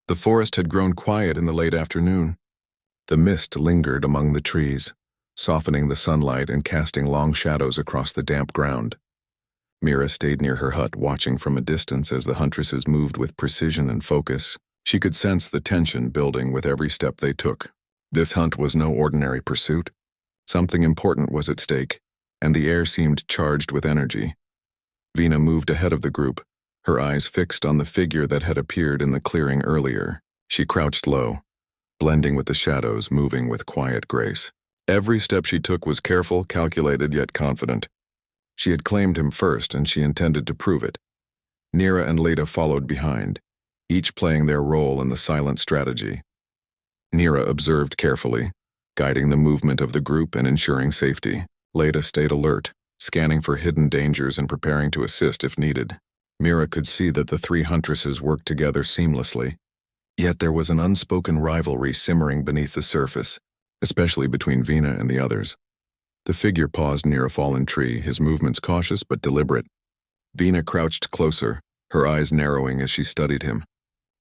The forest had grown quiet in the late afternoon. The mist lingered among the trees, softening the sunlight and casting long shadows across the damp ground. Mira stayed near her hut, watching from a distance as the Huntresses moved with precision and focus. She could sense the tension building with every step they took. This hunt was no ordinary pursuit. Something important was at stake, and the air seemed charged with energy. Vina moved ahead of the group, her eyes fixed on the figure that had appeared in the clearing earlier. She crouched low, blending with the shadows, moving with quiet grace. Every step she took was careful, calculated, yet confident. She had claimed him first, and she intended to prove it. Nira and Leda followed behind, each playing their role in the silent strategy. Nira observed carefully, guiding the movement of the group and ensuring safety. Leda stayed alert, scanning for hidden dangers and preparing to assist if needed. Mira could see that the three Huntresses worked together seamlessly. Yet there was an unspoken rivalry simmering beneath the surface, especially between Vina and the others. The figure paused near a fallen tree, his movements cautious but deliberate. Vina crouched closer, her eyes narrowing as she studied him.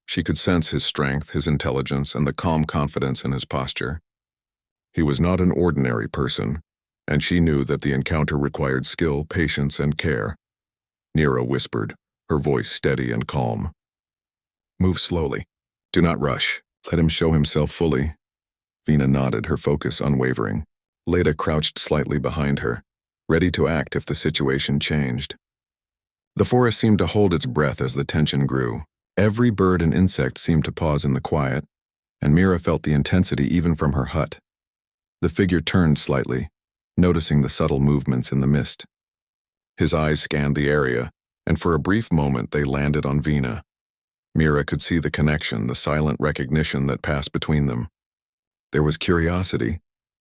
She could sense his strength, his intelligence, and the calm confidence in his posture. He was not an ordinary person, and she knew that the encounter required skill, patience, and care. Nira whispered, her voice steady and calm. "Move slowly. Do not rush. Let him show himself fully." Vina nodded, her focus unwavering. Leda crouched slightly behind her, ready to act if the situation changed. The forest seemed to hold its breath as the tension grew. Every bird and insect seemed to pause in the quiet, and Mira felt the intensity even from her hut. The figure turned slightly, noticing the subtle movements in the mist. His eyes scanned the area, and for a brief moment they landed on Vina. Mira could see the connection, the silent recognition that passed between them. There was curiosity,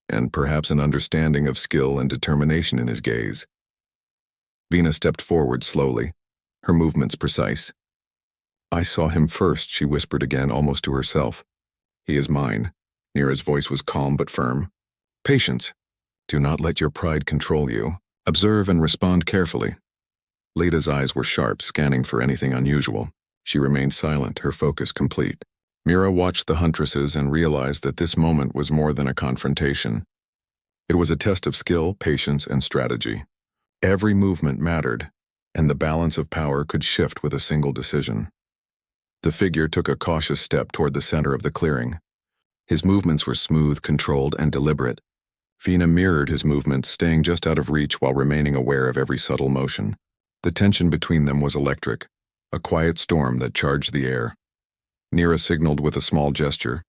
and perhaps an understanding of skill and determination in his gaze. Vina stepped forward slowly, her movements precise. "I saw him first," she whispered again, almost to herself. "He is mine." Nira's voice was calm but firm. "Patience. Do not let your pride control you. Observe and respond carefully." Leda's eyes were sharp, scanning for anything unusual. She remained silent, her focus complete. Mira watched the Huntresses and realized that this moment was more than a confrontation. It was a test of skill, patience, and strategy. Every movement mattered, and the balance of power could shift with a single decision. The figure took a cautious step toward the center of the clearing. His movements were smooth, controlled, and deliberate. Vina mirrored his movements, staying just out of reach while remaining aware of every subtle motion. The tension between them was electric, a quiet storm that charged the air. Nira signaled with a small gesture,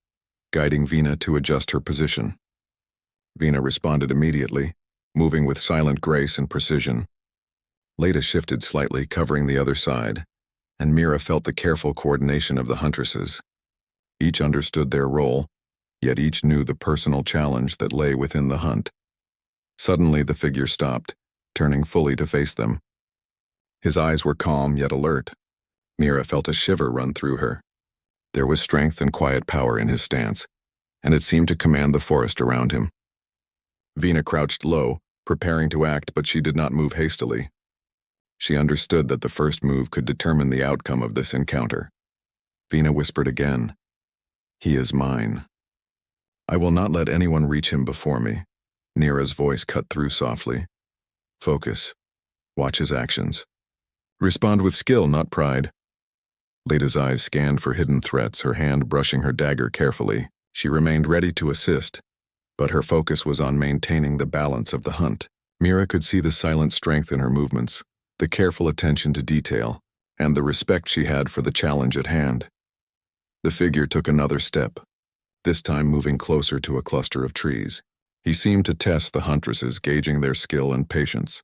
guiding Vina to adjust her position. Vina responded immediately, moving with silent grace and precision. Leda shifted slightly, covering the other side, and Mira felt the careful coordination of the Huntresses. Each understood their role, yet each knew the personal challenge that lay within the hunt. Suddenly the figure stopped, turning fully to face them. His eyes were calm yet alert. Mira felt a shiver run through her. There was strength and quiet power in his stance, and it seemed to command the forest around him. Vina crouched low, preparing to act, but she did not move hastily. She understood that the first move could determine the outcome of this encounter. Vina whispered again, "He is mine. I will not let anyone reach him before me." Nira's voice cut through softly. "Focus. Watch his actions. Respond with skill, not pride." Leda's eyes scanned for hidden threats, her hand brushing her dagger carefully. She remained ready to assist, but her focus was on maintaining the balance of the hunt. Mira could see the silent strength in her movements, the careful attention to detail, and the respect she had for the challenge at hand. The figure took another step, this time moving closer to a cluster of trees. He seemed to test the Huntresses, gauging their skill and patience.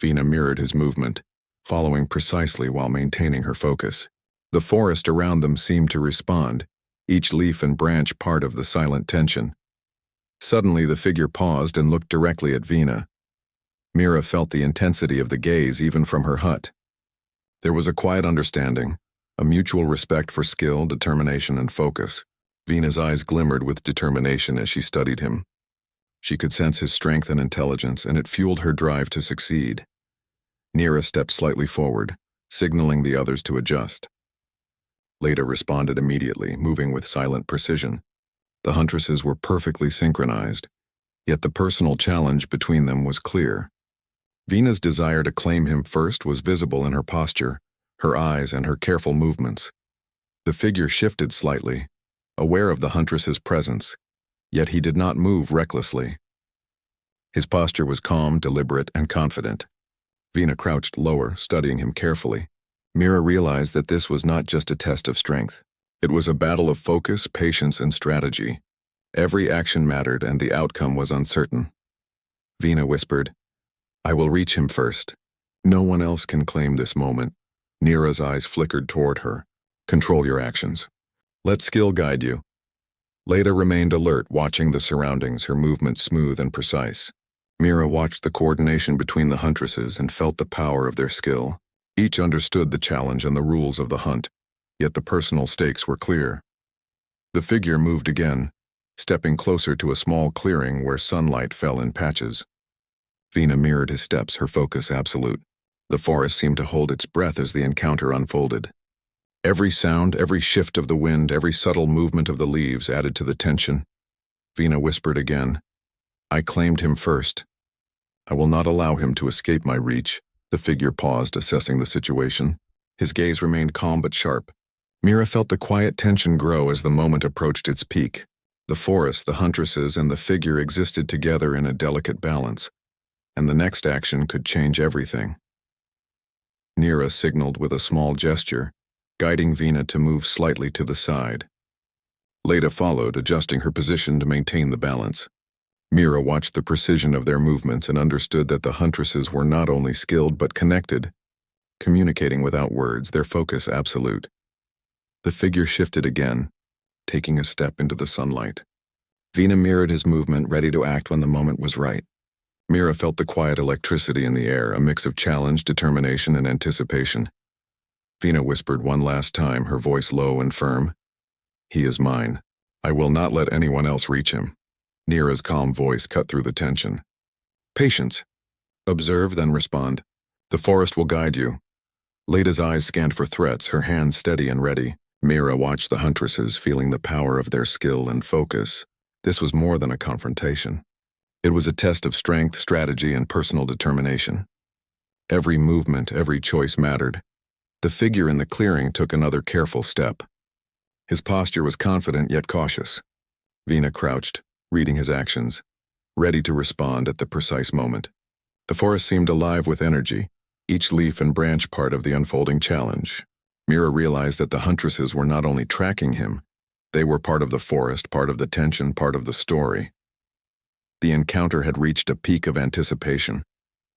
Vina mirrored his movement, following precisely while maintaining her focus. The forest around them seemed to respond, each leaf and branch part of the silent tension. Suddenly the figure paused and looked directly at Vina. Mira felt the intensity of the gaze even from her hut. There was a quiet understanding, a mutual respect for skill, determination, and focus. Vina's eyes glimmered with determination as she studied him. She could sense his strength and intelligence, and it fueled her drive to succeed. Nira stepped slightly forward, signaling the others to adjust. Leda responded immediately, moving with silent precision. The Huntresses were perfectly synchronized, yet the personal challenge between them was clear. Vina's desire to claim him first was visible in her posture, her eyes, and her careful movements. The figure shifted slightly, aware of the Huntress's presence, yet he did not move recklessly. His posture was calm, deliberate, and confident. Vina crouched lower, studying him carefully. Mira realized that this was not just a test of strength. It was a battle of focus, patience, and strategy. Every action mattered, and the outcome was uncertain. Vina whispered, "I will reach him first. No one else can claim this moment." Mira's eyes flickered toward her. "Control your actions. Let skill guide you." Leda remained alert, watching the surroundings, her movements smooth and precise. Mira watched the coordination between the Huntresses and felt the power of their skill. Each understood the challenge and the rules of the hunt, yet the personal stakes were clear. The figure moved again, stepping closer to a small clearing where sunlight fell in patches. Vina mirrored his steps, her focus absolute. The forest seemed to hold its breath as the encounter unfolded. Every sound, every shift of the wind, every subtle movement of the leaves added to the tension. Vina whispered again, "I claimed him first. I will not allow him to escape my reach." The figure paused, assessing the situation. His gaze remained calm but sharp. Mira felt the quiet tension grow as the moment approached its peak. The forest, the Huntresses, and the figure existed together in a delicate balance, and the next action could change everything. Mira signaled with a small gesture, guiding Vina to move slightly to the side. Leda followed, adjusting her position to maintain the balance. Mira watched the precision of their movements and understood that the Huntresses were not only skilled but connected, communicating without words, their focus absolute. The figure shifted again, taking a step into the sunlight. Vina mirrored his movement, ready to act when the moment was right. Mira felt the quiet electricity in the air, a mix of challenge, determination, and anticipation. Vina whispered one last time, her voice low and firm, "He is mine. I will not let anyone else reach him." Mira's calm voice cut through the tension. "Patience. Observe, then respond. The forest will guide you." Leda's eyes scanned for threats, her hands steady and ready. Mira watched the Huntresses, feeling the power of their skill and focus. This was more than a confrontation. It was a test of strength, strategy, and personal determination. Every movement, every choice mattered. The figure in the clearing took another careful step. His posture was confident yet cautious. Vina crouched, reading his actions, ready to respond at the precise moment. The forest seemed alive with energy, each leaf and branch part of the unfolding challenge. Mira realized that the Huntresses were not only tracking him, they were part of the forest, part of the tension, part of the story. The encounter had reached a peak of anticipation.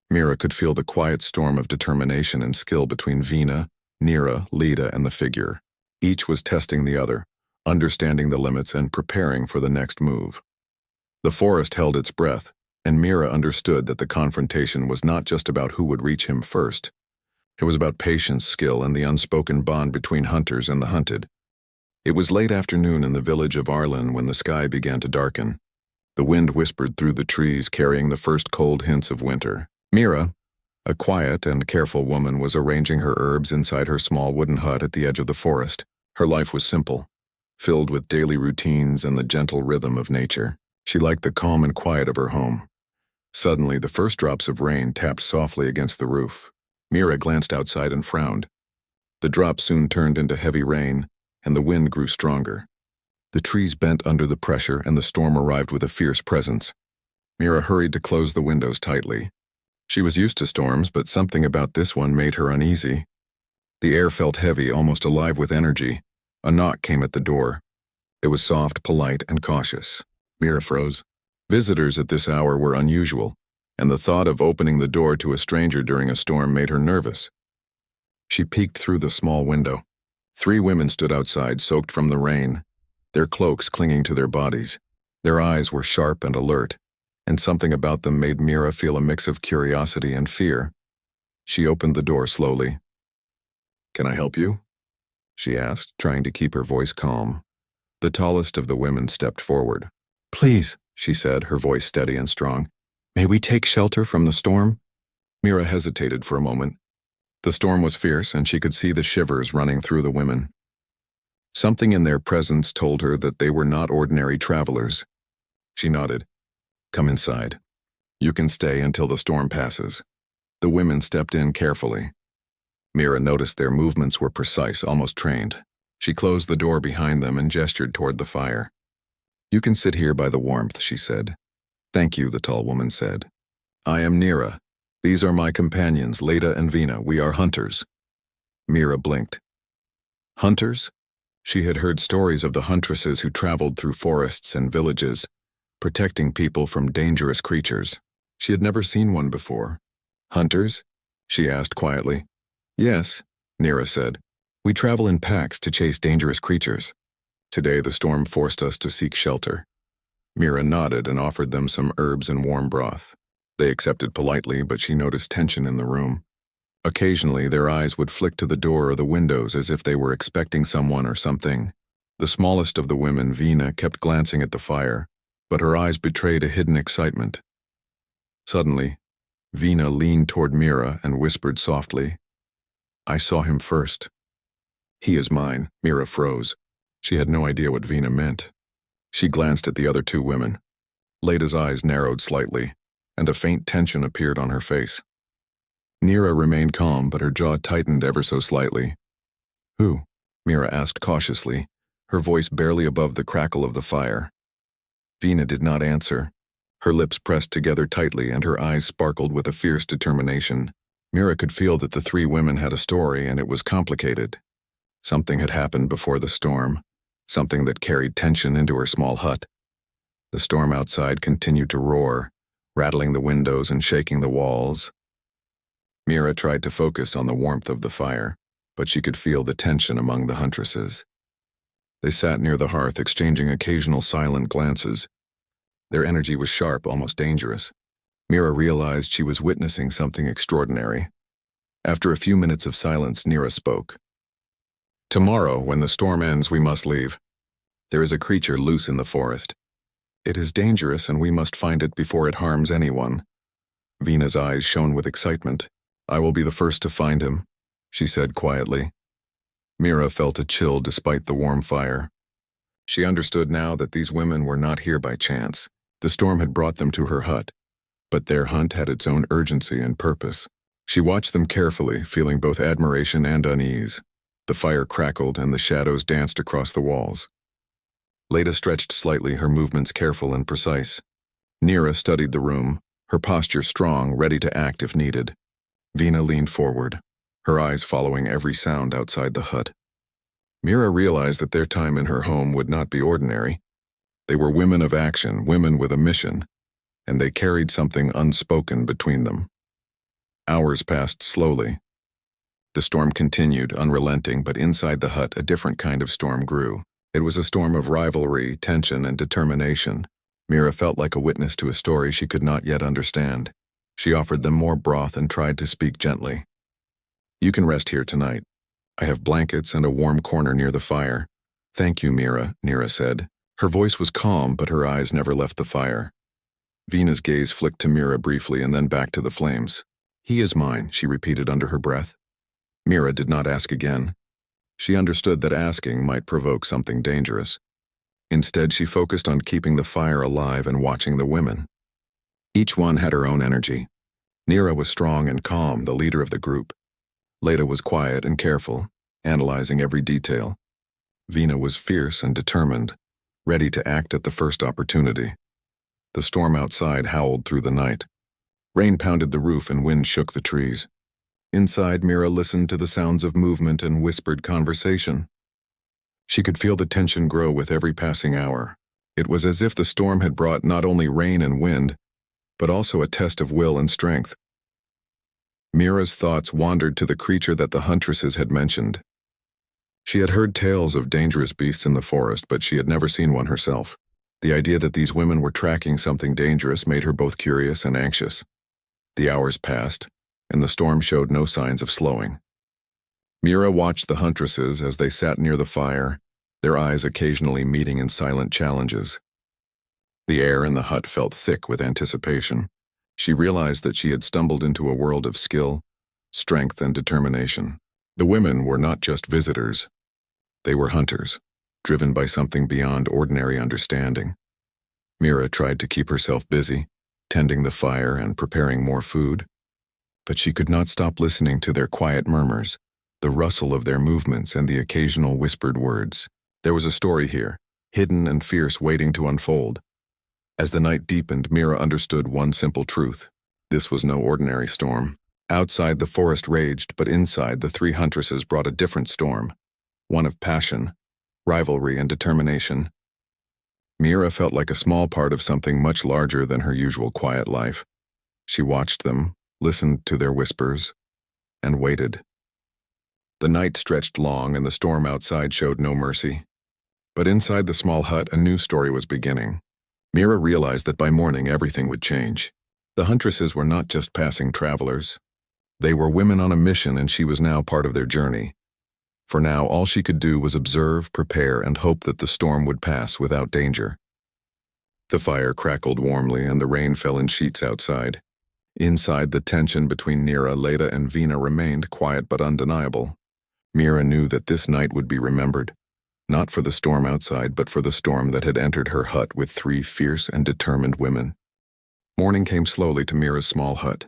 Mira could feel the quiet storm of determination and skill between Vina, Mira, Leda, and the figure. Each was testing the other, understanding the limits and preparing for the next move. The forest held its breath, and Mira understood that the confrontation was not just about who would reach him first. It was about patience, skill, and the unspoken bond between hunters and the hunted. It was late afternoon in the village of Arlen when the sky began to darken. The wind whispered through the trees, carrying the first cold hints of winter. Mira, a quiet and careful woman, was arranging her herbs inside her small wooden hut at the edge of the forest. Her life was simple, filled with daily routines and the gentle rhythm of nature. She liked the calm and quiet of her home. Suddenly, the first drops of rain tapped softly against the roof. Mira glanced outside and frowned. The drops soon turned into heavy rain, and the wind grew stronger. The trees bent under the pressure, and the storm arrived with a fierce presence. Mira hurried to close the windows tightly. She was used to storms, but something about this one made her uneasy. The air felt heavy, almost alive with energy. A knock came at the door. It was soft, polite, and cautious. Mira froze. Visitors at this hour were unusual, and the thought of opening the door to a stranger during a storm made her nervous. She peeked through the small window. 3 women stood outside, soaked from the rain, their cloaks clinging to their bodies. Their eyes were sharp and alert, and something about them made Mira feel a mix of curiosity and fear. She opened the door slowly. "Can I help you?" she asked, trying to keep her voice calm. The tallest of the women stepped forward. "Please," she said, her voice steady and strong. "May we take shelter from the storm?" Mira hesitated for a moment. The storm was fierce, and she could see the shivers running through the women. Something in their presence told her that they were not ordinary travelers. She nodded. "Come inside. You can stay until the storm passes." The women stepped in carefully. Mira noticed their movements were precise, almost trained. She closed the door behind them and gestured toward the fire. "You can sit here by the warmth," she said. "Thank you," the tall woman said. "I am Nira. These are my companions, Leda and Vina. We are hunters." Mira blinked. Hunters? She had heard stories of the Huntresses who traveled through forests and villages, protecting people from dangerous creatures. She had never seen one before. "Hunters?" she asked quietly. "Yes," Nira said. "We travel in packs to chase dangerous creatures. Today the storm forced us to seek shelter." Mira nodded and offered them some herbs and warm broth. They accepted politely, but she noticed tension in the room. Occasionally, their eyes would flick to the door or the windows as if they were expecting someone or something. The smallest of the women, Vina, kept glancing at the fire, but her eyes betrayed a hidden excitement. Suddenly, Vina leaned toward Mira and whispered softly, "I saw him first." "He is mine." Mira froze. She had no idea what Vina meant. She glanced at the other two women. Leda's eyes narrowed slightly, and a faint tension appeared on her face. Nira remained calm, but her jaw tightened ever so slightly. "Who?" Mira asked cautiously, her voice barely above the crackle of the fire. Vina did not answer. Her lips pressed together tightly and her eyes sparkled with a fierce determination. Mira could feel that the three women had a story, and it was complicated. Something had happened before the storm, something that carried tension into her small hut. The storm outside continued to roar, rattling the windows and shaking the walls. Mira tried to focus on the warmth of the fire, but she could feel the tension among the Huntresses. They sat near the hearth, exchanging occasional silent glances. Their energy was sharp, almost dangerous. Mira realized she was witnessing something extraordinary. After a few minutes of silence, Nira spoke. "Tomorrow, when the storm ends, we must leave. There is a creature loose in the forest. It is dangerous, and we must find it before it harms anyone." Vina's eyes shone with excitement. "I will be the first to find him," she said quietly. Mira felt a chill despite the warm fire. She understood now that these women were not here by chance. The storm had brought them to her hut, but their hunt had its own urgency and purpose. She watched them carefully, feeling both admiration and unease. The fire crackled and the shadows danced across the walls. Leda stretched slightly, her movements careful and precise. Nira studied the room, her posture strong, ready to act if needed. Vina leaned forward, her eyes following every sound outside the hut. Mira realized that their time in her home would not be ordinary. They were women of action, women with a mission, and they carried something unspoken between them. Hours passed slowly. The storm continued, unrelenting, but inside the hut a different kind of storm grew. It was a storm of rivalry, tension, and determination. Mira felt like a witness to a story she could not yet understand. She offered them more broth and tried to speak gently. "You can rest here tonight. I have blankets and a warm corner near the fire." "Thank you, Mira," Nira said. Her voice was calm, but her eyes never left the fire. Vina's gaze flicked to Mira briefly and then back to the flames. "He is mine," she repeated under her breath. Mira did not ask again. She understood that asking might provoke something dangerous. Instead, she focused on keeping the fire alive and watching the women. Each one had her own energy. Nira was strong and calm, the leader of the group. Leda was quiet and careful, analyzing every detail. Vina was fierce and determined, ready to act at the first opportunity. The storm outside howled through the night. Rain pounded the roof and wind shook the trees. Inside, Mira listened to the sounds of movement and whispered conversation. She could feel the tension grow with every passing hour. It was as if the storm had brought not only rain and wind, but also a test of will and strength. Mira's thoughts wandered to the creature that the Huntresses had mentioned. She had heard tales of dangerous beasts in the forest, but she had never seen one herself. The idea that these women were tracking something dangerous made her both curious and anxious. The hours passed, and the storm showed no signs of slowing. Mira watched the Huntresses as they sat near the fire, their eyes occasionally meeting in silent challenges. The air in the hut felt thick with anticipation. She realized that she had stumbled into a world of skill, strength, and determination. The women were not just visitors. They were hunters, driven by something beyond ordinary understanding. Mira tried to keep herself busy, tending the fire and preparing more food. But she could not stop listening to their quiet murmurs, the rustle of their movements and the occasional whispered words. There was a story here, hidden and fierce, waiting to unfold. As the night deepened, Mira understood one simple truth. This was no ordinary storm. Outside, the forest raged, but inside, the three huntresses brought a different storm, one of passion, rivalry, and determination. Mira felt like a small part of something much larger than her usual quiet life. She watched them, listened to their whispers, and waited. The night stretched long, and the storm outside showed no mercy. But inside the small hut, a new story was beginning. Mira realized that by morning everything would change. The huntresses were not just passing travelers. They were women on a mission, and she was now part of their journey. For now, all she could do was observe, prepare, and hope that the storm would pass without danger. The fire crackled warmly, and the rain fell in sheets outside. Inside, the tension between Nira, Leda, and Vina remained quiet but undeniable. Mira knew that this night would be remembered, not for the storm outside, but for the storm that had entered her hut with three fierce and determined women. Morning came slowly to Mira's small hut.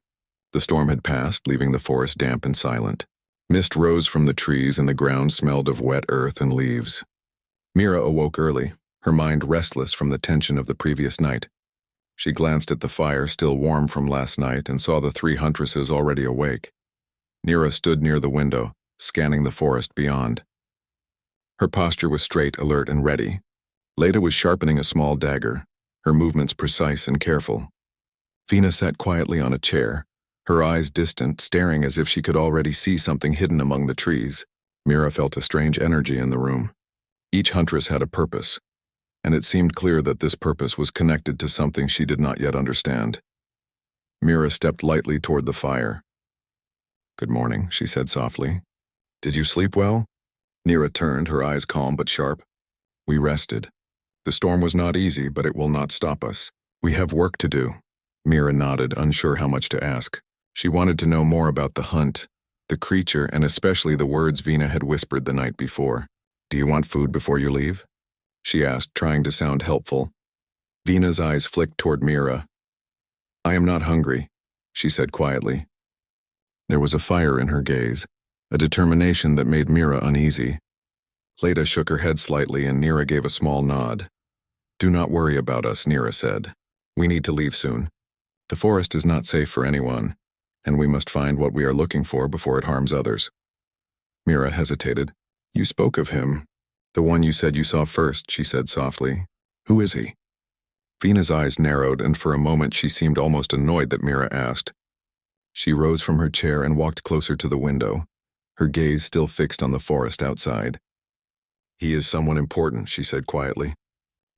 The storm had passed, leaving the forest damp and silent. Mist rose from the trees, and the ground smelled of wet earth and leaves. Mira awoke early, her mind restless from the tension of the previous night. She glanced at the fire, still warm from last night, and saw the three huntresses already awake. Nira stood near the window, scanning the forest beyond. Her posture was straight, alert, and ready. Leda was sharpening a small dagger, her movements precise and careful. Vina sat quietly on a chair, her eyes distant, staring as if she could already see something hidden among the trees. Mira felt a strange energy in the room. Each huntress had a purpose, and it seemed clear that this purpose was connected to something she did not yet understand. Mira stepped lightly toward the fire. "Good morning," she said softly. "Did you sleep well?" Nira turned, her eyes calm but sharp. "We rested. The storm was not easy, but it will not stop us. We have work to do." Mira nodded, unsure how much to ask. She wanted to know more about the hunt, the creature, and especially the words Vina had whispered the night before. "Do you want food before you leave?" she asked, trying to sound helpful. Vina's eyes flicked toward Mira. "I am not hungry," she said quietly. There was a fire in her gaze, a determination that made Mira uneasy. Leda shook her head slightly, and Nira gave a small nod. "Do not worry about us," Nira said. "We need to leave soon. The forest is not safe for anyone, and we must find what we are looking for before it harms others." Mira hesitated. "You spoke of him. The one you said you saw first," she said softly. "Who is he?" Vina's eyes narrowed, and for a moment she seemed almost annoyed that Mira asked. She rose from her chair and walked closer to the window, her gaze still fixed on the forest outside. "He is someone important," she said quietly.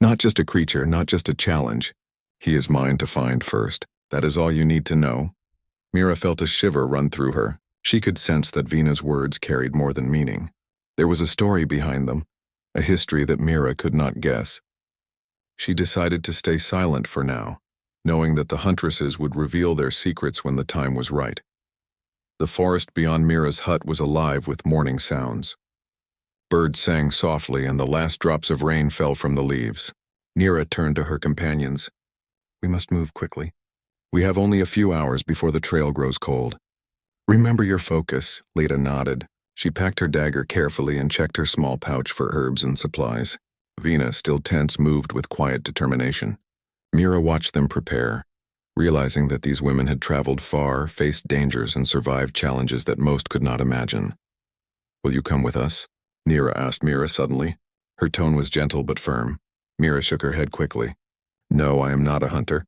"Not just a creature, not just a challenge. He is mine to find first. That is all you need to know." Mira felt a shiver run through her. She could sense that Vina's words carried more than meaning. There was a story behind them, a history that Mira could not guess. She decided to stay silent for now, knowing that the huntresses would reveal their secrets when the time was right. The forest beyond Mira's hut was alive with morning sounds. Birds sang softly, and the last drops of rain fell from the leaves. Nira turned to her companions. "We must move quickly. We have only a few hours before the trail grows cold." "Remember your focus," Leda nodded. She packed her dagger carefully and checked her small pouch for herbs and supplies. Vina, still tense, moved with quiet determination. Mira watched them prepare, realizing that these women had traveled far, faced dangers, and survived challenges that most could not imagine. "Will you come with us?" Nira asked Mira suddenly. Her tone was gentle but firm. Mira shook her head quickly. "No, I am not a hunter.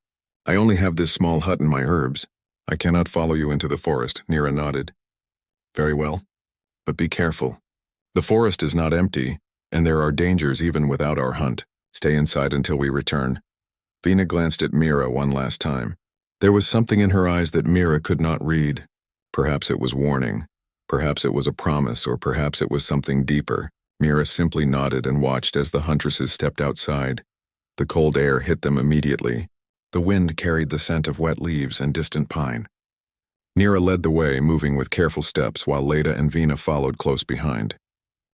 I only have this small hut and my herbs. I cannot follow you into the forest," Nira nodded. "Very well. But be careful. The forest is not empty, and there are dangers even without our hunt. Stay inside until we return." Vina glanced at Mira one last time. There was something in her eyes that Mira could not read. Perhaps it was warning. Perhaps it was a promise, or perhaps it was something deeper. Mira simply nodded and watched as the huntresses stepped outside. The cold air hit them immediately. The wind carried the scent of wet leaves and distant pine. Nira led the way, moving with careful steps, while Leda and Vina followed close behind.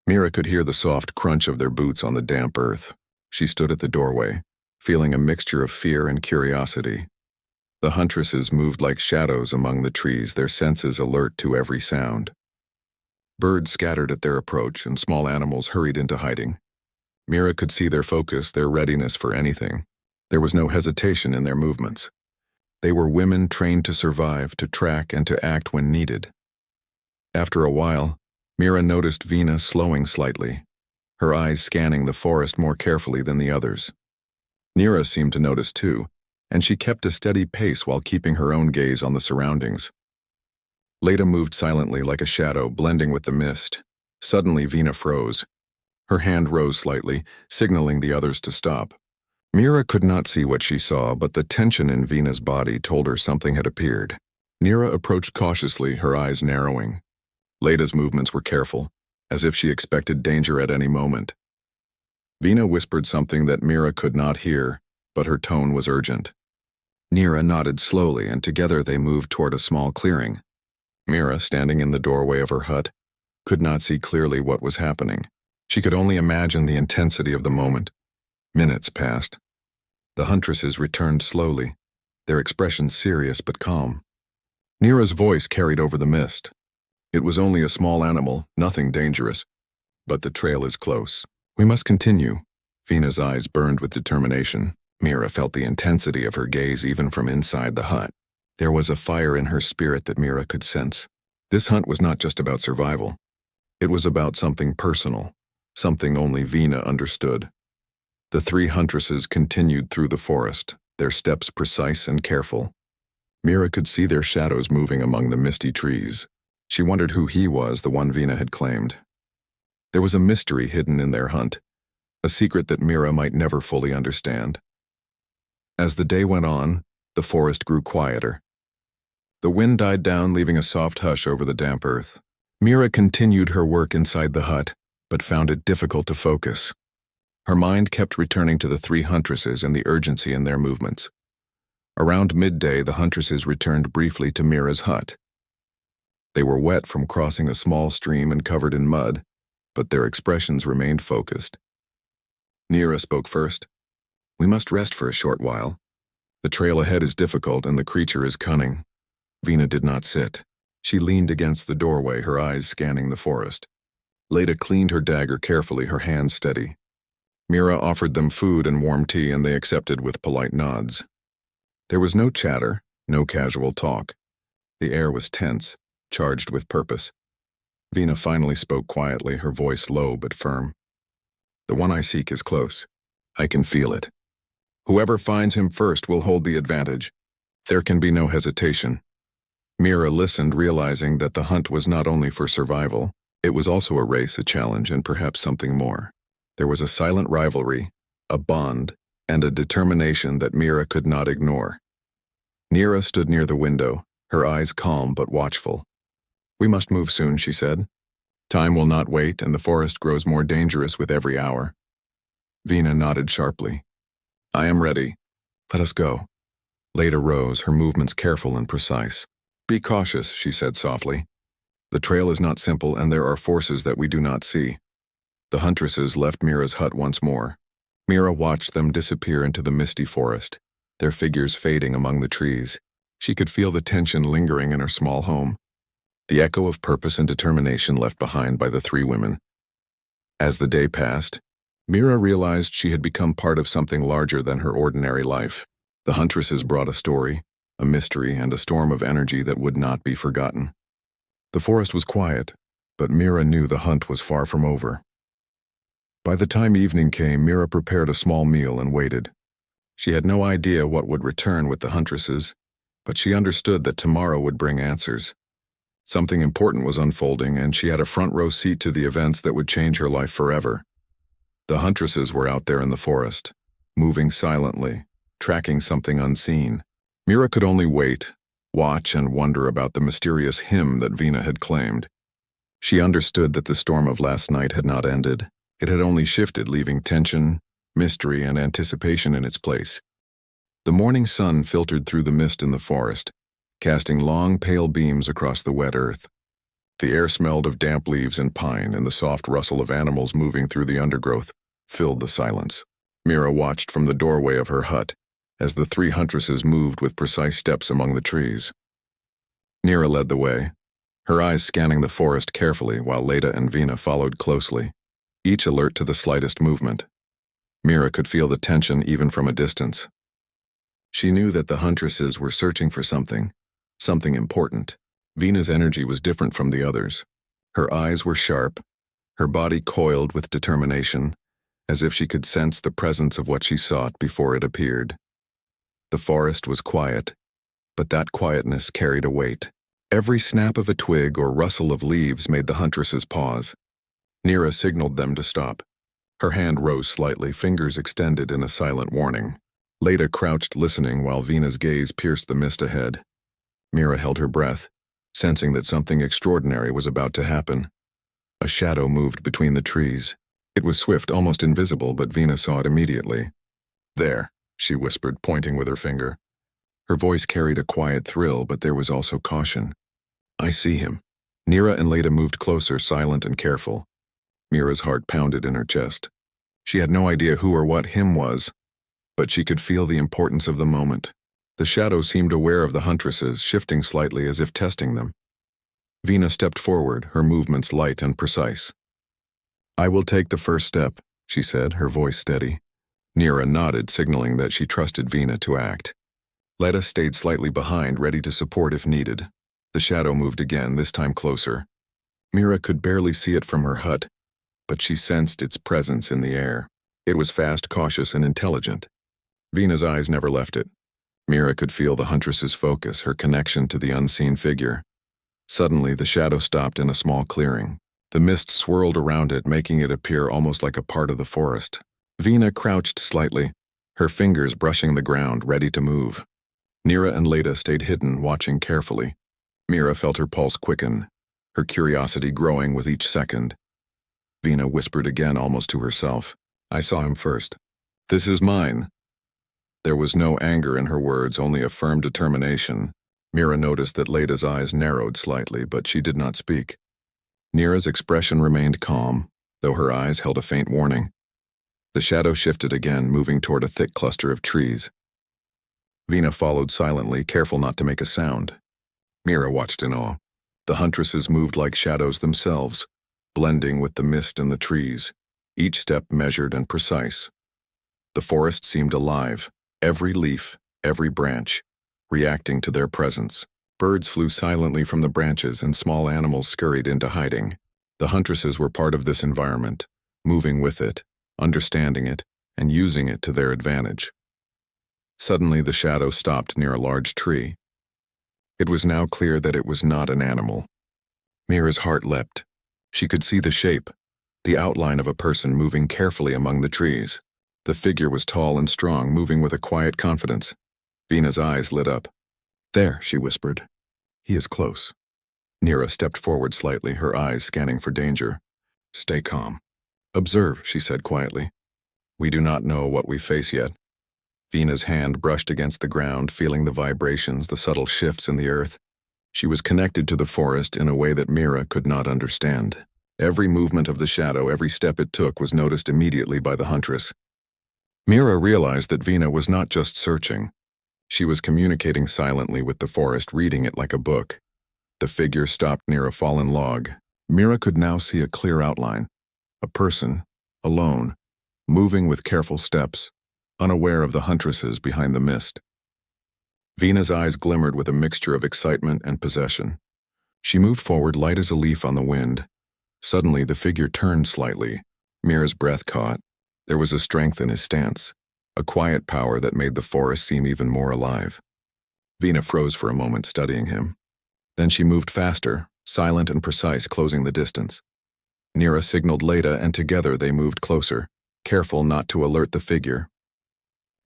Mira could hear the soft crunch of their boots on the damp earth. She stood at the doorway, feeling a mixture of fear and curiosity. The Huntresses moved like shadows among the trees, their senses alert to every sound. Birds scattered at their approach, and small animals hurried into hiding. Mira could see their focus, their readiness for anything. There was no hesitation in their movements. They were women trained to survive, to track, and to act when needed. After a while, Mira noticed Vina slowing slightly, her eyes scanning the forest more carefully than the others. Nira seemed to notice too, and she kept a steady pace while keeping her own gaze on the surroundings. Leda moved silently like a shadow, blending with the mist. Suddenly, Vina froze. Her hand rose slightly, signaling the others to stop. Mira could not see what she saw, but the tension in Vina's body told her something had appeared. Nira approached cautiously, her eyes narrowing. Leda's movements were careful, as if she expected danger at any moment. Vina whispered something that Mira could not hear, but her tone was urgent. Nira nodded slowly, and together they moved toward a small clearing. Mira, standing in the doorway of her hut, could not see clearly what was happening. She could only imagine the intensity of the moment. Minutes passed. The Huntresses returned slowly, their expressions serious but calm. Nira's voice carried over the mist. It was only a small animal, nothing dangerous. But the trail is close. We must continue. Vina's eyes burned with determination. Mira felt the intensity of her gaze even from inside the hut. There was a fire in her spirit that Mira could sense. This hunt was not just about survival. It was about something personal, something only Vina understood. The three Huntresses continued through the forest, their steps precise and careful. Mira could see their shadows moving among the misty trees. She wondered who he was, the one Vina had claimed. There was a mystery hidden in their hunt, a secret that Mira might never fully understand. As the day went on, the forest grew quieter. The wind died down, leaving a soft hush over the damp earth. Mira continued her work inside the hut, but found it difficult to focus. Her mind kept returning to the three Huntresses and the urgency in their movements. Around midday, the Huntresses returned briefly to Mira's hut. They were wet from crossing a small stream and covered in mud, but their expressions remained focused. Nira spoke first. We must rest for a short while. The trail ahead is difficult and the creature is cunning. Vina did not sit. She leaned against the doorway, her eyes scanning the forest. Leda cleaned her dagger carefully, her hands steady. Mira offered them food and warm tea, and they accepted with polite nods. There was no chatter, no casual talk. The air was tense, charged with purpose. Vina finally spoke quietly, her voice low but firm. The one I seek is close. I can feel it. Whoever finds him first will hold the advantage. There can be no hesitation. Mira listened, realizing that the hunt was not only for survival, it was also a race, a challenge, and perhaps something more. There was a silent rivalry, a bond, and a determination that Mira could not ignore. Nira stood near the window, her eyes calm but watchful. We must move soon, she said. Time will not wait, and the forest grows more dangerous with every hour. Vina nodded sharply. I am ready. Let us go. Leda rose, her movements careful and precise. Be cautious, she said softly. The trail is not simple, and there are forces that we do not see. The Huntresses left Mira's hut once more. Mira watched them disappear into the misty forest, their figures fading among the trees. She could feel the tension lingering in her small home, the echo of purpose and determination left behind by the three women. As the day passed, Mira realized she had become part of something larger than her ordinary life. The Huntresses brought a story, a mystery, and a storm of energy that would not be forgotten. The forest was quiet, but Mira knew the hunt was far from over. By the time evening came, Mira prepared a small meal and waited. She had no idea what would return with the Huntresses, but she understood that tomorrow would bring answers. Something important was unfolding, and she had a front-row seat to the events that would change her life forever. The Huntresses were out there in the forest, moving silently, tracking something unseen. Mira could only wait, watch, and wonder about the mysterious hymn that Vina had claimed. She understood that the storm of last night had not ended. It had only shifted, leaving tension, mystery, and anticipation in its place. The morning sun filtered through the mist in the forest, casting long, pale beams across the wet earth. The air smelled of damp leaves and pine, and the soft rustle of animals moving through the undergrowth filled the silence. Mira watched from the doorway of her hut as the three huntresses moved with precise steps among the trees. Nira led the way, her eyes scanning the forest carefully while Leda and Vina followed closely, each alert to the slightest movement. Mira could feel the tension even from a distance. She knew that the huntresses were searching for something important. Vina's energy was different from the others. Her eyes were sharp, her body coiled with determination, as if she could sense the presence of what she sought before it appeared. The forest was quiet, but that quietness carried a weight. Every snap of a twig or rustle of leaves made the huntresses pause. Nira signaled them to stop. Her hand rose slightly, fingers extended in a silent warning. Leda crouched listening while Vina's gaze pierced the mist ahead. Mira held her breath, sensing that something extraordinary was about to happen. A shadow moved between the trees. It was swift, almost invisible, but Vina saw it immediately. "There," she whispered, pointing with her finger. Her voice carried a quiet thrill, but there was also caution. "I see him." Nira and Leda moved closer, silent and careful. Mira's heart pounded in her chest. She had no idea who or what him was, but she could feel the importance of the moment. The shadow seemed aware of the huntresses, shifting slightly as if testing them. Vina stepped forward, her movements light and precise. "I will take the first step," she said, her voice steady. Nira nodded, signaling that she trusted Vina to act. Leda stayed slightly behind, ready to support if needed. The shadow moved again, this time closer. Mira could barely see it from her hut, but she sensed its presence in the air. It was fast, cautious, and intelligent. Vina's eyes never left it. Mira could feel the huntress's focus, her connection to the unseen figure. Suddenly, the shadow stopped in a small clearing. The mist swirled around it, making it appear almost like a part of the forest. Vina crouched slightly, her fingers brushing the ground, ready to move. Nira and Leda stayed hidden, watching carefully. Mira felt her pulse quicken, her curiosity growing with each second. Vina whispered again, almost to herself. "I saw him first. This is mine." There was no anger in her words, only a firm determination. Mira noticed that Leda's eyes narrowed slightly, but she did not speak. Nira's expression remained calm, though her eyes held a faint warning. The shadow shifted again, moving toward a thick cluster of trees. Vina followed silently, careful not to make a sound. Mira watched in awe. The huntresses moved like shadows themselves, blending with the mist and the trees, each step measured and precise. The forest seemed alive, every leaf, every branch, reacting to their presence. Birds flew silently from the branches and small animals scurried into hiding. The huntresses were part of this environment, moving with it, understanding it, and using it to their advantage. Suddenly, the shadow stopped near a large tree. It was now clear that it was not an animal. Mira's heart leapt. She could see the shape, the outline of a person moving carefully among the trees. The figure was tall and strong, moving with a quiet confidence. Vina's eyes lit up. "There," she whispered. "He is close." Nira stepped forward slightly, her eyes scanning for danger. "Stay calm. Observe," she said quietly. "We do not know what we face yet." Vina's hand brushed against the ground, feeling the vibrations, the subtle shifts in the earth. She was connected to the forest in a way that Mira could not understand. Every movement of the shadow, every step it took, was noticed immediately by the huntress. Mira realized that Vina was not just searching. She was communicating silently with the forest, reading it like a book. The figure stopped near a fallen log. Mira could now see a clear outline. A person, alone, moving with careful steps, unaware of the huntresses behind the mist. Vina's eyes glimmered with a mixture of excitement and possession. She moved forward, light as a leaf on the wind. Suddenly, the figure turned slightly. Mira's breath caught. There was a strength in his stance, a quiet power that made the forest seem even more alive. Vina froze for a moment, studying him. Then she moved faster, silent and precise, closing the distance. Nira signaled Leda, and together they moved closer, careful not to alert the figure.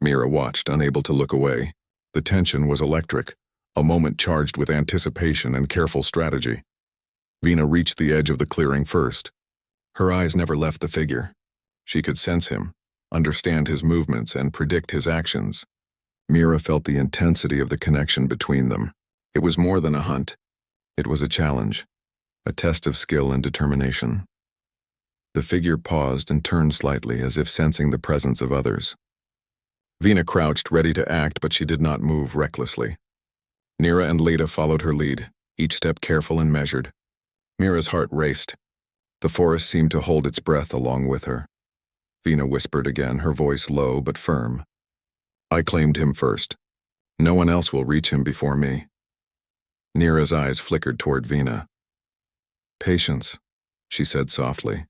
Mira watched, unable to look away. The tension was electric, a moment charged with anticipation and careful strategy. Vina reached the edge of the clearing first. Her eyes never left the figure. She could sense him, understand his movements, and predict his actions. Mira felt the intensity of the connection between them. It was more than a hunt. It was a challenge a test of skill and determination. The figure paused and turned slightly as if sensing the presence of others. Vina crouched, ready to act, but she did not move recklessly. Nira and Leda followed her lead, each step careful and measured. Mira's heart raced. The forest seemed to hold its breath along with her. Vina whispered again, her voice low but firm. I claimed him first. No one else will reach him before me. Nira's eyes flickered toward Vina. Patience, she said softly.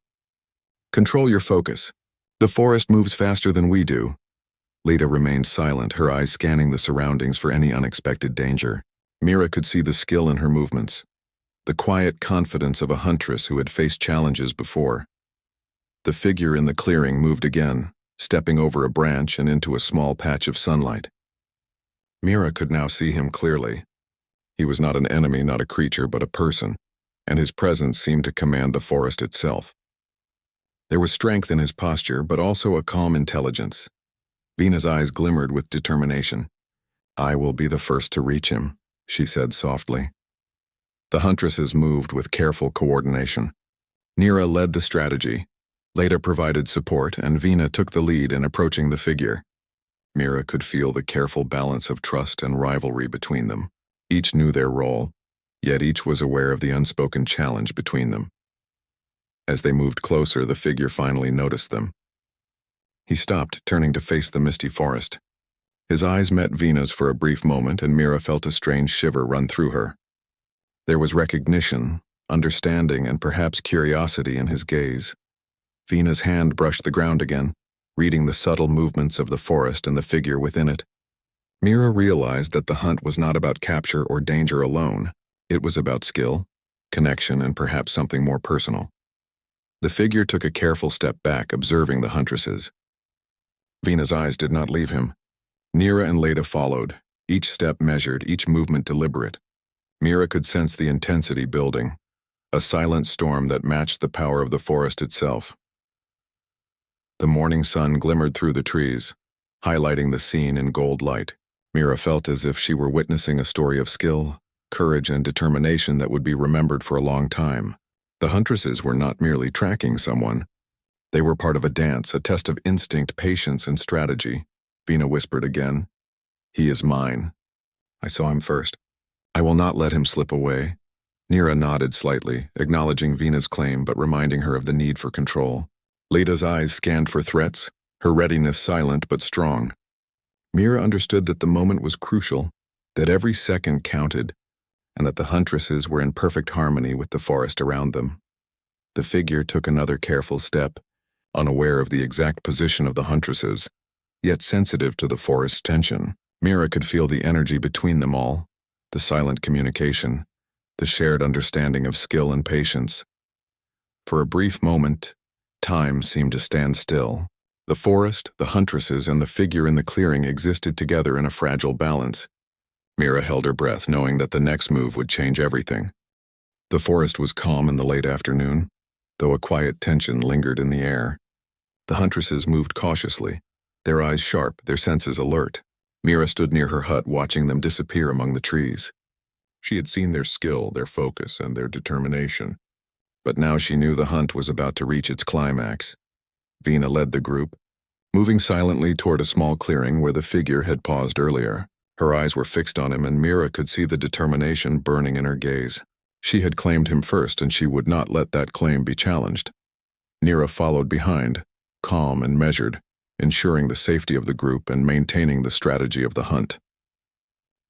Control your focus. The forest moves faster than we do. Leda remained silent, her eyes scanning the surroundings for any unexpected danger. Mira could see the skill in her movements, the quiet confidence of a huntress who had faced challenges before. The figure in the clearing moved again, stepping over a branch and into a small patch of sunlight. Mira could now see him clearly. He was not an enemy, not a creature, but a person, and his presence seemed to command the forest itself. There was strength in his posture, but also a calm intelligence. Vina's eyes glimmered with determination. I will be the first to reach him, she said softly. The huntresses moved with careful coordination. Nira led the strategy. Leda provided support, and Vina took the lead in approaching the figure. Mira could feel the careful balance of trust and rivalry between them. Each knew their role, yet each was aware of the unspoken challenge between them. As they moved closer, the figure finally noticed them. He stopped, turning to face the misty forest. His eyes met Vina's for a brief moment, and Mira felt a strange shiver run through her. There was recognition, understanding, and perhaps curiosity in his gaze. Vina's hand brushed the ground again, reading the subtle movements of the forest and the figure within it. Mira realized that the hunt was not about capture or danger alone. It was about skill, connection, and perhaps something more personal. The figure took a careful step back, observing the huntresses. Vina's eyes did not leave him. Nira and Leda followed, each step measured, each movement deliberate. Mira could sense the intensity building, a silent storm that matched the power of the forest itself. The morning sun glimmered through the trees, highlighting the scene in gold light. Mira felt as if she were witnessing a story of skill, courage, and determination that would be remembered for a long time. The huntresses were not merely tracking someone. They were part of a dance, a test of instinct, patience, and strategy. Vina whispered again. He is mine. I saw him first. I will not let him slip away. Nira nodded slightly, acknowledging Vina's claim but reminding her of the need for control. Leda's eyes scanned for threats, her readiness silent but strong. Mira understood that the moment was crucial, that every second counted, and that the huntresses were in perfect harmony with the forest around them. The figure took another careful step, unaware of the exact position of the huntresses, yet sensitive to the forest's tension. Mira could feel the energy between them all, the silent communication, the shared understanding of skill and patience. For a brief moment, time seemed to stand still. The forest, the huntresses, and the figure in the clearing existed together in a fragile balance. Mira held her breath, knowing that the next move would change everything. The forest was calm in the late afternoon, though a quiet tension lingered in the air. The huntresses moved cautiously, their eyes sharp, their senses alert. Mira stood near her hut, watching them disappear among the trees. She had seen their skill, their focus, and their determination. But now she knew the hunt was about to reach its climax. Vina led the group, moving silently toward a small clearing where the figure had paused earlier. Her eyes were fixed on him, and Mira could see the determination burning in her gaze. She had claimed him first, and she would not let that claim be challenged. Nira followed behind, calm and measured, ensuring the safety of the group and maintaining the strategy of the hunt.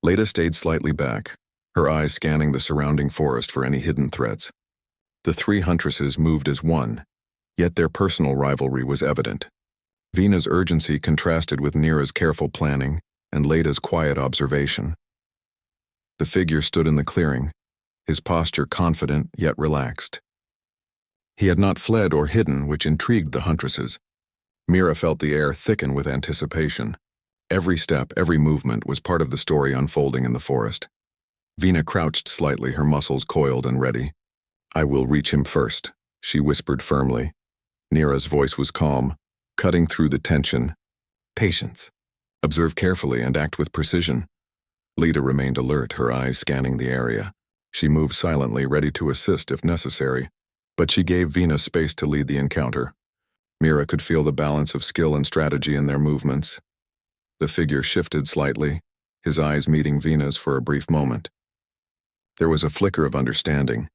Leda stayed slightly back, her eyes scanning the surrounding forest for any hidden threats. The three huntresses moved as one, yet their personal rivalry was evident. Vina's urgency contrasted with Nira's careful planning and Leda's quiet observation. The figure stood in the clearing, his posture confident yet relaxed. He had not fled or hidden, which intrigued the huntresses. Mira felt the air thicken with anticipation. Every step, every movement was part of the story unfolding in the forest. Vina crouched slightly, her muscles coiled and ready. I will reach him first, she whispered firmly. Nira's voice was calm, cutting through the tension. Patience. Observe carefully and act with precision. Leda remained alert, her eyes scanning the area. She moved silently, ready to assist if necessary, but she gave Vina space to lead the encounter. Mira could feel the balance of skill and strategy in their movements. The figure shifted slightly, his eyes meeting Vina's for a brief moment. There was a flicker of understanding,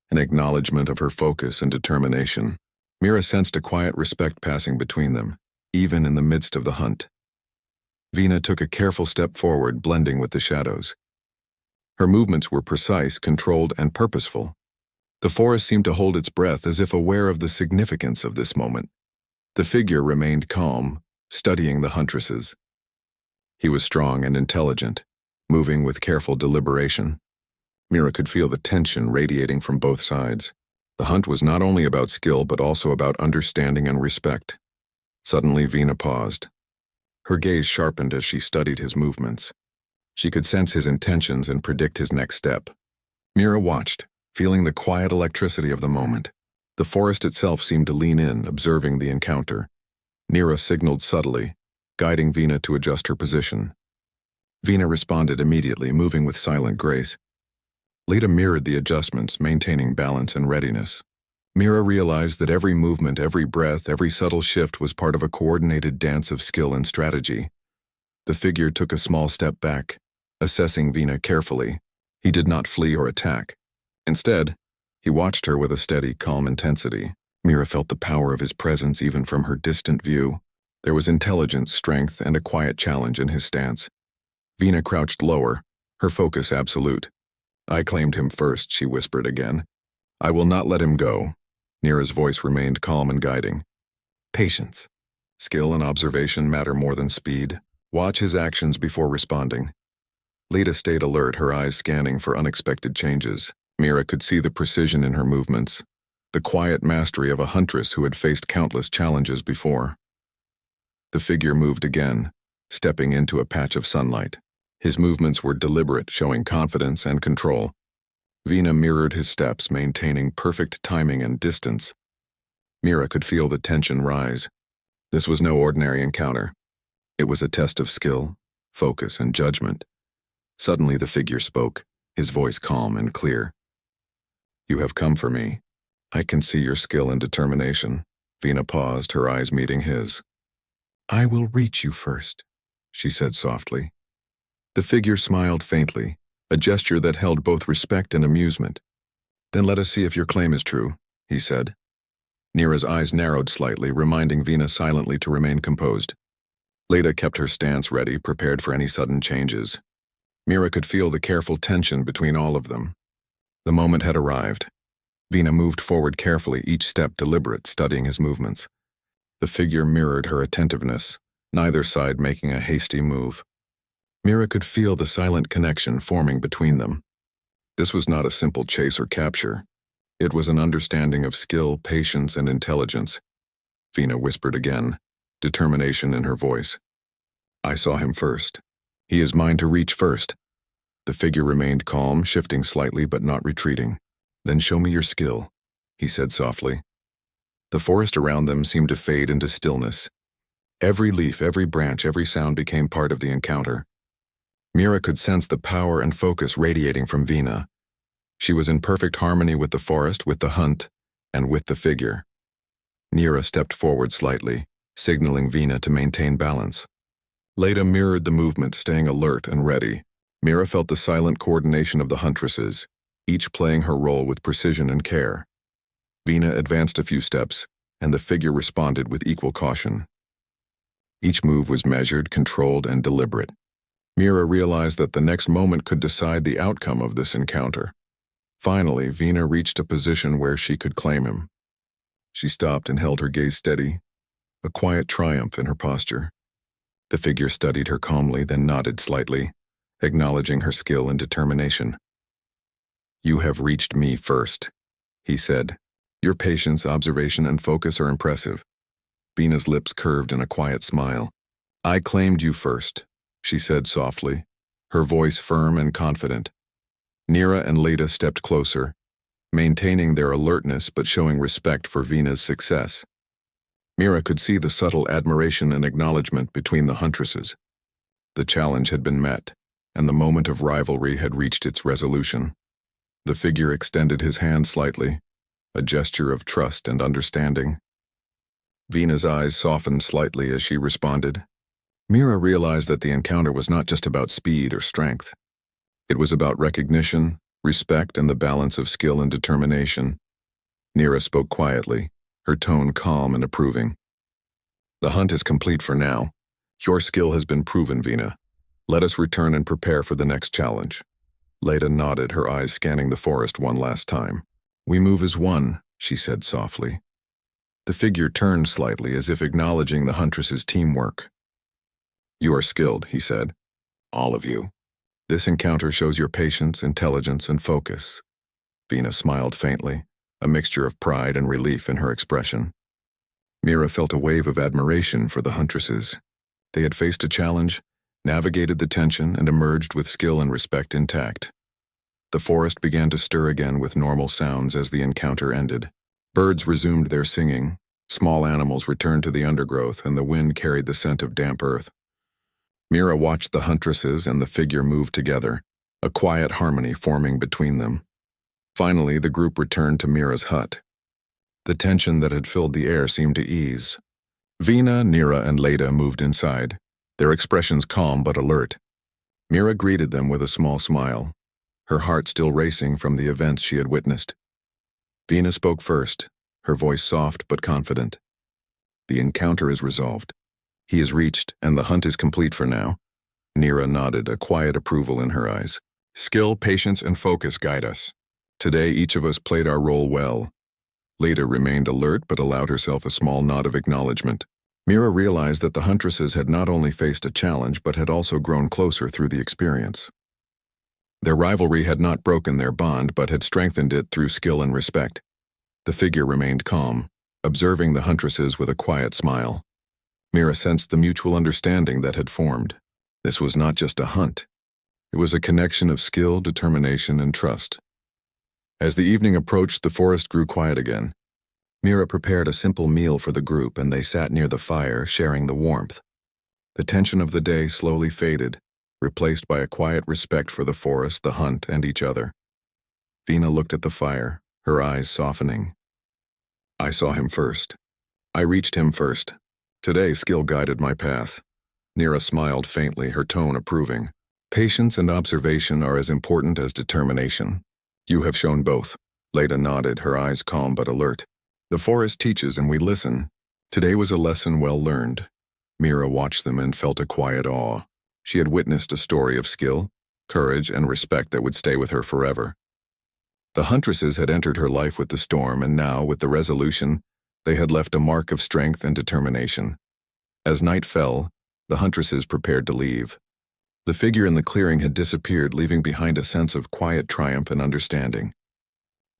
an acknowledgement of her focus and determination. Mira sensed a quiet respect passing between them, even in the midst of the hunt. Vina took a careful step forward, blending with the shadows. Her movements were precise, controlled, and purposeful. The forest seemed to hold its breath as if aware of the significance of this moment. The figure remained calm, studying the Huntresses. He was strong and intelligent, moving with careful deliberation. Mira could feel the tension radiating from both sides. The hunt was not only about skill but also about understanding and respect. Suddenly, Vina paused. Her gaze sharpened as she studied his movements. She could sense his intentions and predict his next step. Mira watched, feeling the quiet electricity of the moment. The forest itself seemed to lean in, observing the encounter. Mira signaled subtly, guiding Vina to adjust her position. Vina responded immediately, moving with silent grace. Leda mirrored the adjustments, maintaining balance and readiness. Mira realized that every movement, every breath, every subtle shift was part of a coordinated dance of skill and strategy. The figure took a small step back, assessing Vina carefully. He did not flee or attack. Instead, he watched her with a steady, calm intensity. Mira felt the power of his presence even from her distant view. There was intelligence, strength, and a quiet challenge in his stance. Vina crouched lower, her focus absolute. "I claimed him first," she whispered again. "I will not let him go." Mira's voice remained calm and guiding. "Patience. Skill and observation matter more than speed. Watch his actions before responding." Leda stayed alert, her eyes scanning for unexpected changes. Mira could see the precision in her movements, the quiet mastery of a huntress who had faced countless challenges before. The figure moved again, stepping into a patch of sunlight. His movements were deliberate, showing confidence and control. Vina mirrored his steps, maintaining perfect timing and distance. Mira could feel the tension rise. This was no ordinary encounter. It was a test of skill, focus, and judgment. Suddenly the figure spoke, his voice calm and clear. "You have come for me. I can see your skill and determination." Vina paused, her eyes meeting his. "I will reach you first," she said softly. The figure smiled faintly, a gesture that held both respect and amusement. "Then let us see if your claim is true," he said. Mira's eyes narrowed slightly, reminding Vina silently to remain composed. Leda kept her stance ready, prepared for any sudden changes. Mira could feel the careful tension between all of them. The moment had arrived. Vina moved forward carefully, each step deliberate, studying his movements. The figure mirrored her attentiveness, neither side making a hasty move. Mira could feel the silent connection forming between them. This was not a simple chase or capture. It was an understanding of skill, patience, and intelligence. Vina whispered again, determination in her voice. "I saw him first. He is mine to reach first." The figure remained calm, shifting slightly but not retreating. "Then show me your skill," he said softly. The forest around them seemed to fade into stillness. Every leaf, every branch, every sound became part of the encounter. Mira could sense the power and focus radiating from Vina. She was in perfect harmony with the forest, with the hunt, and with the figure. Mira stepped forward slightly, signaling Vina to maintain balance. Leda mirrored the movement, staying alert and ready. Mira felt the silent coordination of the Huntresses, each playing her role with precision and care. Vina advanced a few steps, and the figure responded with equal caution. Each move was measured, controlled, and deliberate. Mira realized that the next moment could decide the outcome of this encounter. Finally, Vina reached a position where she could claim him. She stopped and held her gaze steady, a quiet triumph in her posture. The figure studied her calmly, then nodded slightly, acknowledging her skill and determination. "You have reached me first," he said. "Your patience, observation, and focus are impressive." Vina's lips curved in a quiet smile. "I claimed you first," she said softly, her voice firm and confident. Mira and Leda stepped closer, maintaining their alertness but showing respect for Vina's success. Mira could see the subtle admiration and acknowledgement between the Huntresses. The challenge had been met, and the moment of rivalry had reached its resolution. The figure extended his hand slightly, a gesture of trust and understanding. Vina's eyes softened slightly as she responded. Mira realized that the encounter was not just about speed or strength. It was about recognition, respect, and the balance of skill and determination. Mira spoke quietly, her tone calm and approving. The hunt is complete for now. Your skill has been proven, Vina. Let us return and prepare for the next challenge. Leda nodded, her eyes scanning the forest one last time. We move as one, she said softly. The figure turned slightly as if acknowledging the Huntress's teamwork. You are skilled, he said. All of you. This encounter shows your patience, intelligence, and focus. Vina smiled faintly, a mixture of pride and relief in her expression. Mira felt a wave of admiration for the Huntresses. They had faced a challenge, navigated the tension, and emerged with skill and respect intact. The forest began to stir again with normal sounds as the encounter ended. Birds resumed their singing, small animals returned to the undergrowth, and the wind carried the scent of damp earth. Mira watched the Huntresses and the figure move together, a quiet harmony forming between them. Finally, the group returned to Mira's hut. The tension that had filled the air seemed to ease. Vina, Nira, and Leda moved inside, their expressions calm but alert. Mira greeted them with a small smile, her heart still racing from the events she had witnessed. Vina spoke first, her voice soft but confident. The encounter is resolved. He is reached, and the hunt is complete for now. Nira nodded, a quiet approval in her eyes. Skill, patience, and focus guide us. Today, each of us played our role well. Leda remained alert but allowed herself a small nod of acknowledgement. Mira realized that the Huntresses had not only faced a challenge but had also grown closer through the experience. Their rivalry had not broken their bond but had strengthened it through skill and respect. The figure remained calm, observing the Huntresses with a quiet smile. Mira sensed the mutual understanding that had formed. This was not just a hunt. It was a connection of skill, determination, and trust. As the evening approached, the forest grew quiet again. Mira prepared a simple meal for the group, and they sat near the fire, sharing the warmth. The tension of the day slowly faded, replaced by a quiet respect for the forest, the hunt, and each other. Vina looked at the fire, her eyes softening. I saw him first. I reached him first. Today, skill guided my path. Nira smiled faintly, her tone approving. Patience and observation are as important as determination. You have shown both. Leda nodded, her eyes calm but alert. The forest teaches and we listen. Today was a lesson well learned. Mira watched them and felt a quiet awe. She had witnessed a story of skill, courage, and respect that would stay with her forever. The Huntresses had entered her life with the storm, and now, with the resolution, they had left a mark of strength and determination. As night fell, the Huntresses prepared to leave. The figure in the clearing had disappeared, leaving behind a sense of quiet triumph and understanding.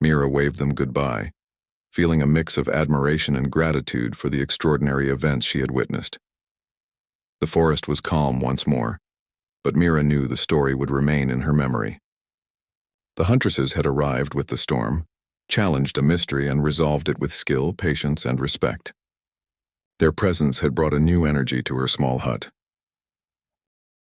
Mira waved them goodbye, feeling a mix of admiration and gratitude for the extraordinary events she had witnessed. The forest was calm once more, but Mira knew the story would remain in her memory. The Huntresses had arrived with the storm, challenged a mystery, and resolved it with skill, patience, and respect. Their presence had brought a new energy to her small hut.